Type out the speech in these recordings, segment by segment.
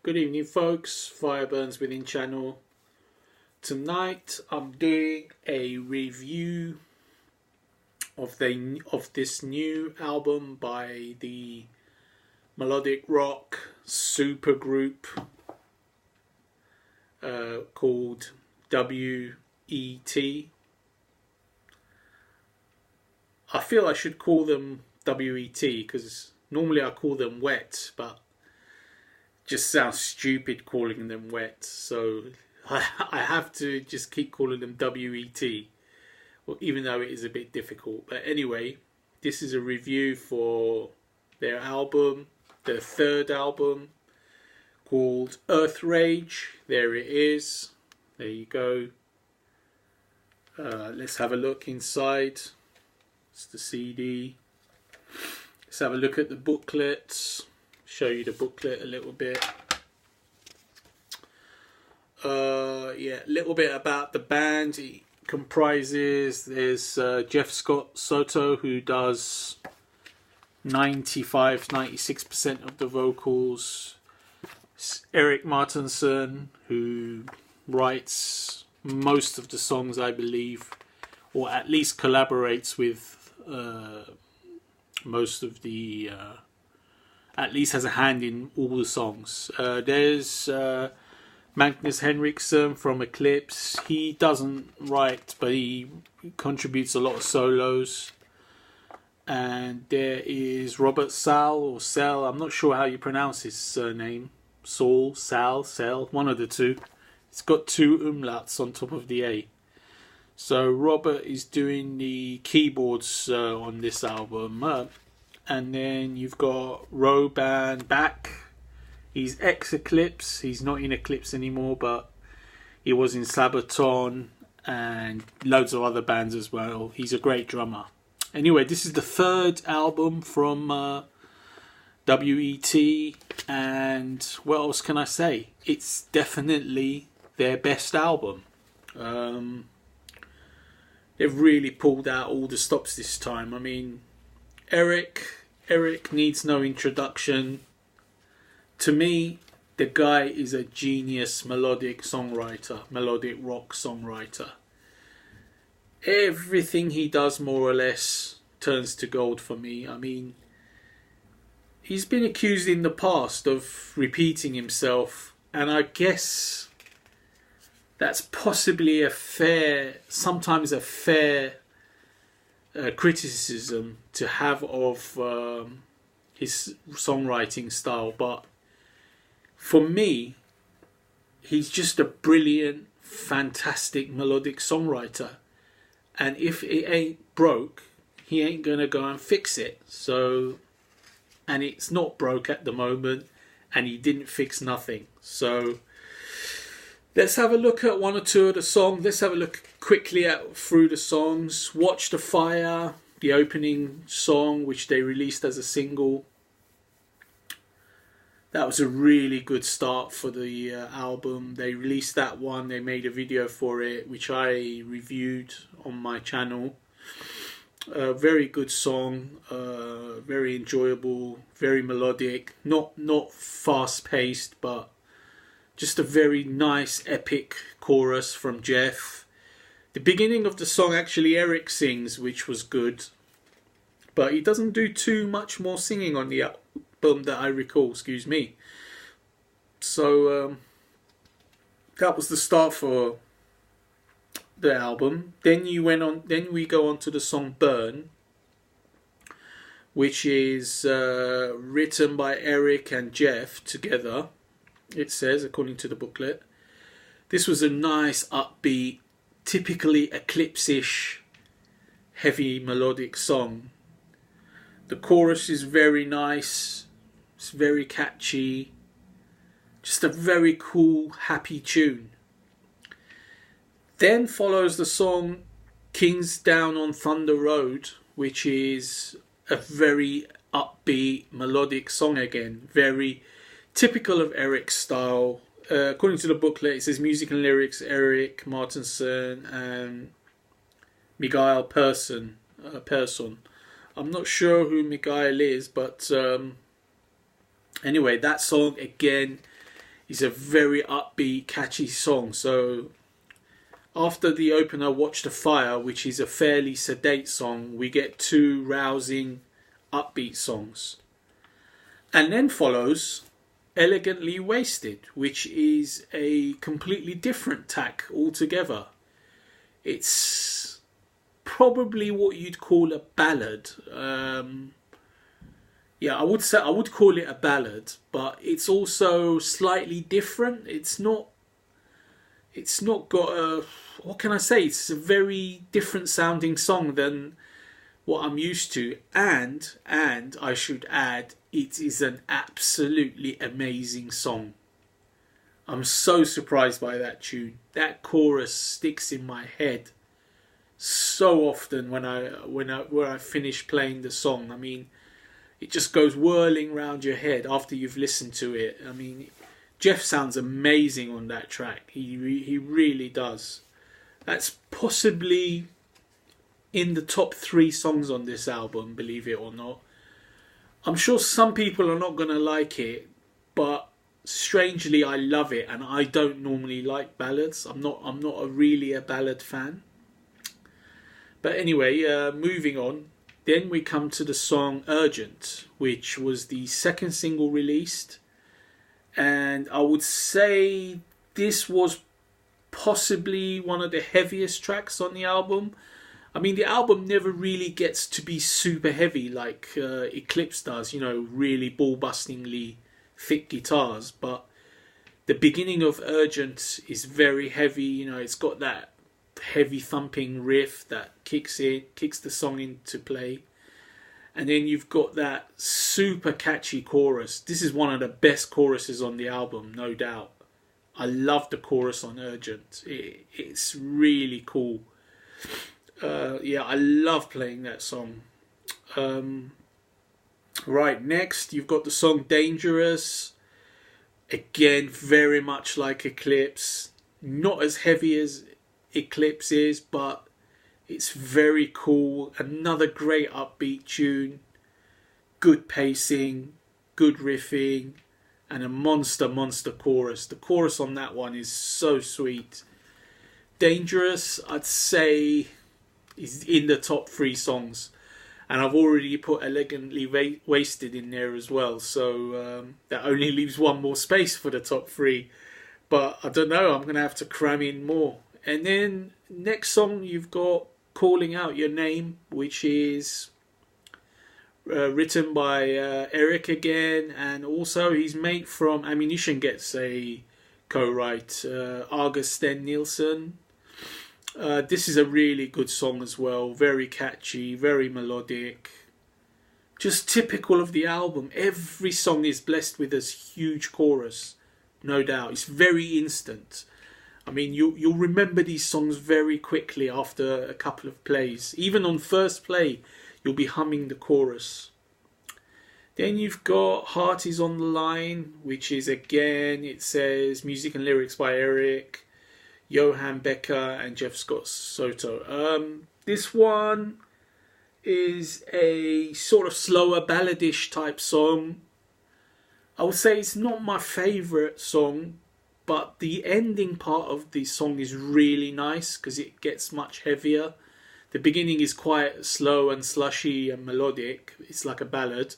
Good evening, folks. Fire Burns Within channel. Tonight, I'm doing a review of this new album by the melodic rock supergroup called W.E.T. I feel I should call them W.E.T. because normally I call them W.E.T, but just sounds stupid calling them W.E.T, so I have to just keep calling them W.E.T, well, even though it is a bit difficult. But anyway, this is a review for their album, their third album, called Earthrage. There it is. There you go. Let's have a look inside. It's the CD. Let's have a look at the booklets. Show you the booklet a little bit. A little bit about the band. It comprises, there's Jeff Scott Soto, who does 96% of the vocals. Eric Martinson, who writes most of the songs, I believe, or at least collaborates with most of the at least has a hand in all the songs. There's Magnus Henriksson from Eclipse. He doesn't write, but he contributes a lot of solos. And there is Robert Sal, or Sal, I'm not sure how you pronounce his surname. Saul, Sal, Sal, one of the two. It's got two umlauts on top of the A. So Robert is doing the keyboards on this album. And then you've got Roban back. He's ex-Eclipse. He's not in Eclipse anymore, but he was in Sabaton and loads of other bands as well. He's a great drummer. Anyway, this is the third album from W.E.T. And what else can I say? It's definitely their best album. They've really pulled out all the stops this time. I mean, Eric needs no introduction. To me, the guy is a genius melodic songwriter, melodic rock songwriter. Everything he does more or less turns to gold for me. I mean, he's been accused in the past of repeating himself, and I guess that's possibly sometimes a fair criticism to have of his songwriting style, but for me, he's just a brilliant, fantastic melodic songwriter, and if it ain't broke, he ain't gonna go and fix it. So, and it's not broke at the moment, and he didn't fix nothing. So let's have a look at one or two of the songs. Let's have a look quickly through the songs. Watch the Fire, the opening song, which they released as a single. That was a really good start for the album. They released that one. They made a video for it, which I reviewed on my channel. Very good song, very enjoyable, very melodic. Not fast paced, but just a very nice, epic chorus from Jeff. The beginning of the song, actually, Eric sings, which was good. But he doesn't do too much more singing on the album that I recall, excuse me. So, that was the start for the album. Then we go on to the song Burn, which is written by Eric and Jeff together. It says, according to the booklet, this was a nice, upbeat, typically Eclipse-ish, heavy melodic song. The chorus is very nice. It's very catchy. Just a very cool, happy tune. Then follows the song Kings Down on Thunder Road, which is a very upbeat, melodic song again. Very typical of Eric's style. According to the booklet, it says music and lyrics, Eric Martinson and Miguel Persson. I'm not sure who Miguel is, but anyway, that song again It's a very upbeat, catchy song. So after the opener, Watch the Fire, which is a fairly sedate song, we get two rousing, upbeat songs. And then follows Elegantly Wasted, which is a completely different tack altogether. It's probably what you'd call a ballad. Yeah, I would call it a ballad, but it's also slightly different. It's not got a, what can I say? It's a very different sounding song than what I'm used to, and I should add, it is an absolutely amazing song. I'm so surprised by that tune. That chorus sticks in my head so often when I finish playing the song. I mean, it just goes whirling round your head after you've listened to it. I mean, Jeff sounds amazing on that track. He really does. That's possibly in the top 3 songs on this album, believe it or not. I'm sure some people are not going to like it, but strangely I love it, and I don't normally like ballads. I'm not really a ballad fan. But anyway, moving on. Then we come to the song Urgent, which was the second single released. And I would say this was possibly one of the heaviest tracks on the album. I mean, the album never really gets to be super heavy like Eclipse does, you know, really ball-bustingly thick guitars. But the beginning of Urgent is very heavy, you know, it's got that heavy thumping riff that kicks the song into play. And then you've got that super catchy chorus. This is one of the best choruses on the album, no doubt. I love the chorus on Urgent. It's really cool. Yeah, I love playing that song. Right, next you've got the song Dangerous. Again, very much like Eclipse. Not as heavy as Eclipse is, but it's very cool. Another great upbeat tune. Good pacing, good riffing, and a monster chorus. The chorus on that one is so sweet. Dangerous, I'd say, is in the top 3 songs. And I've already put Elegantly Wasted in there as well. So that only leaves one more space for the top 3. But I don't know, I'm going to have to cram in more. And then next song you've got Calling Out Your Name, which is written by Eric again, and also his mate from Ammunition gets a co-write, Argus Sten Nielsen. This is a really good song as well, very catchy, very melodic, just typical of the album. Every song is blessed with this huge chorus, no doubt. It's very instant. I mean, you'll remember these songs very quickly after a couple of plays. Even on first play, you'll be humming the chorus. Then you've got Heart Is On The Line, which is, again, it says music and lyrics by Eric, Johan Becker and Jeff Scott Soto. This one is a sort of slower balladish type song. I would say it's not my favourite song, but the ending part of the song is really nice because it gets much heavier. The beginning is quite slow and slushy and melodic. It's like a ballad.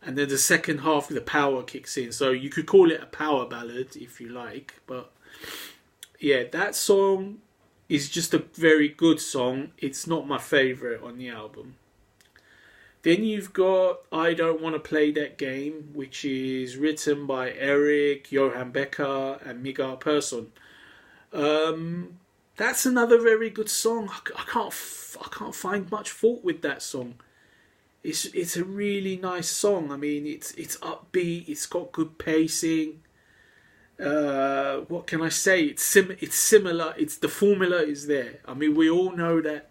And then the second half, the power kicks in. So you could call it a power ballad if you like. But yeah, that song is just a very good song. It's not my favourite on the album. Then you've got I Don't Want to Play That Game, which is written by Eric, Johan Becker and Miguel Persson. That's another very good song. I can't find much fault with that song. It's a really nice song. I mean, it's upbeat. It's got good pacing. What can I say? It's similar. The formula is there. I mean, we all know that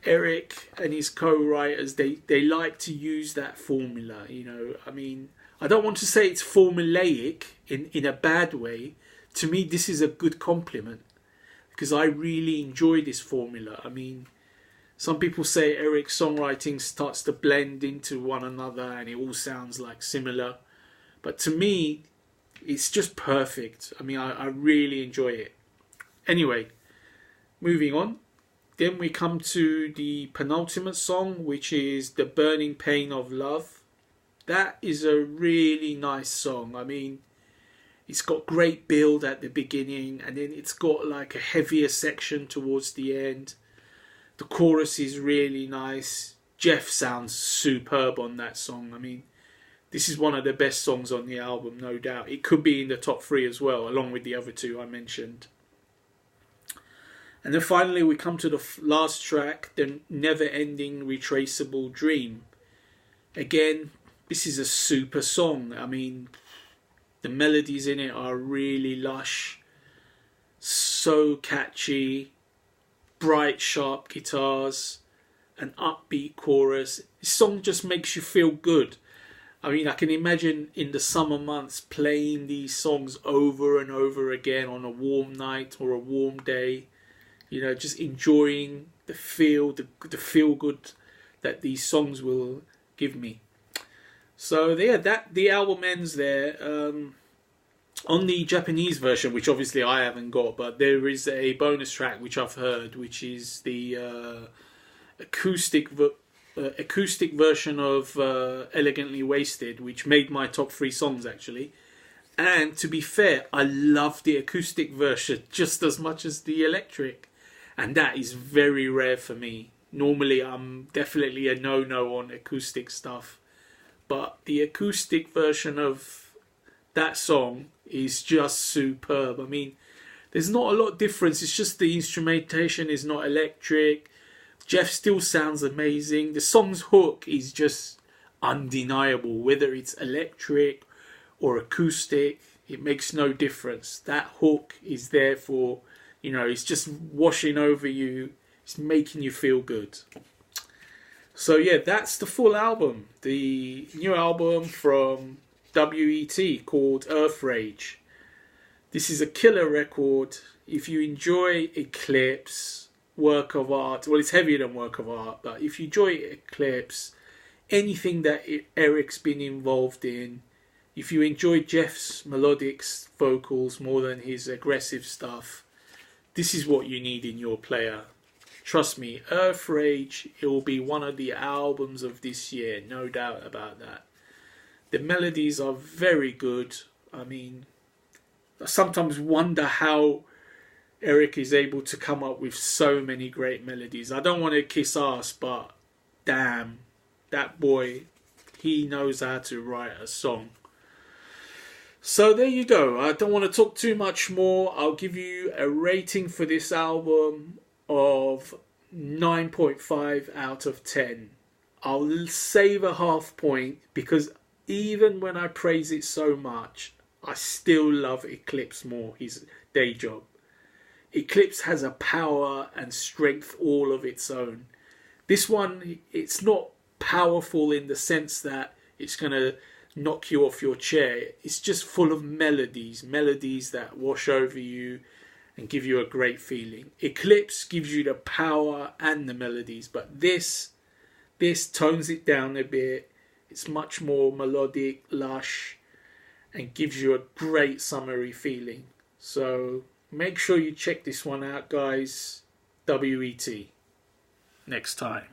Eric and his co-writers, they like to use that formula, you know. I mean, I don't want to say it's formulaic in a bad way. To me, this is a good compliment because I really enjoy this formula. I mean, some people say Eric's songwriting starts to blend into one another and it all sounds like similar. But to me, It's just perfect. I mean, I really enjoy it. Anyway, moving on. Then we come to the penultimate song, which is The Burning Pain of Love. That is a really nice song. I mean, it's got great build at the beginning, and then it's got like a heavier section towards the end. The chorus is really nice. Jeff sounds superb on that song. I mean, this is one of the best songs on the album, no doubt. It could be in the top 3 as well, along with the other 2 I mentioned. And then finally we come to the last track, The Never Ending Retraceable Dream. Again, this is a super song. I mean, the melodies in it are really lush, so catchy, bright, sharp guitars, an upbeat chorus. This song just makes you feel good. I mean, I can imagine in the summer months playing these songs over and over again on a warm night or a warm day. You know, just enjoying the feel good that these songs will give me. So yeah, the album ends there. On the Japanese version, which obviously I haven't got, but there is a bonus track which I've heard, which is the acoustic version of Elegantly Wasted, which made my top 3 songs actually. And to be fair, I love the acoustic version just as much as the electric. And that is very rare for me. Normally I'm definitely a no-no on acoustic stuff. But the acoustic version of that song is just superb. I mean, there's not a lot of difference. It's just the instrumentation is not electric. Jeff still sounds amazing. The song's hook is just undeniable. Whether it's electric or acoustic, it makes no difference. That hook is there for, you know, it's just washing over you. It's making you feel good. So yeah, that's the full album. The new album from W.E.T called Earthrage. This is a killer record. If you enjoy Eclipse, work of art, well, it's heavier than work of art, but if you enjoy Eclipse, anything that Eric's been involved in, if you enjoy Jeff's melodic vocals more than his aggressive stuff, this is what you need in your player. Trust me, Earthrage, it will be one of the albums of this year, no doubt about that. The melodies are very good. I mean, I sometimes wonder how Eric is able to come up with so many great melodies. I don't want to kiss ass, but damn, that boy, he knows how to write a song. So there you go. I don't want to talk too much more. I'll give you a rating for this album of 9.5 out of 10. I'll save a half point because even when I praise it so much, I still love Eclipse more, his day job. Eclipse has a power and strength all of its own. This one, it's not powerful in the sense that it's going to knock you off your chair. It's just full of melodies that wash over you and give you a great feeling. Eclipse gives you the power and the melodies, but this tones it down a bit. It's much more melodic, lush, and gives you a great summery feeling. So make sure you check this one out, guys. W.E.T. Next time.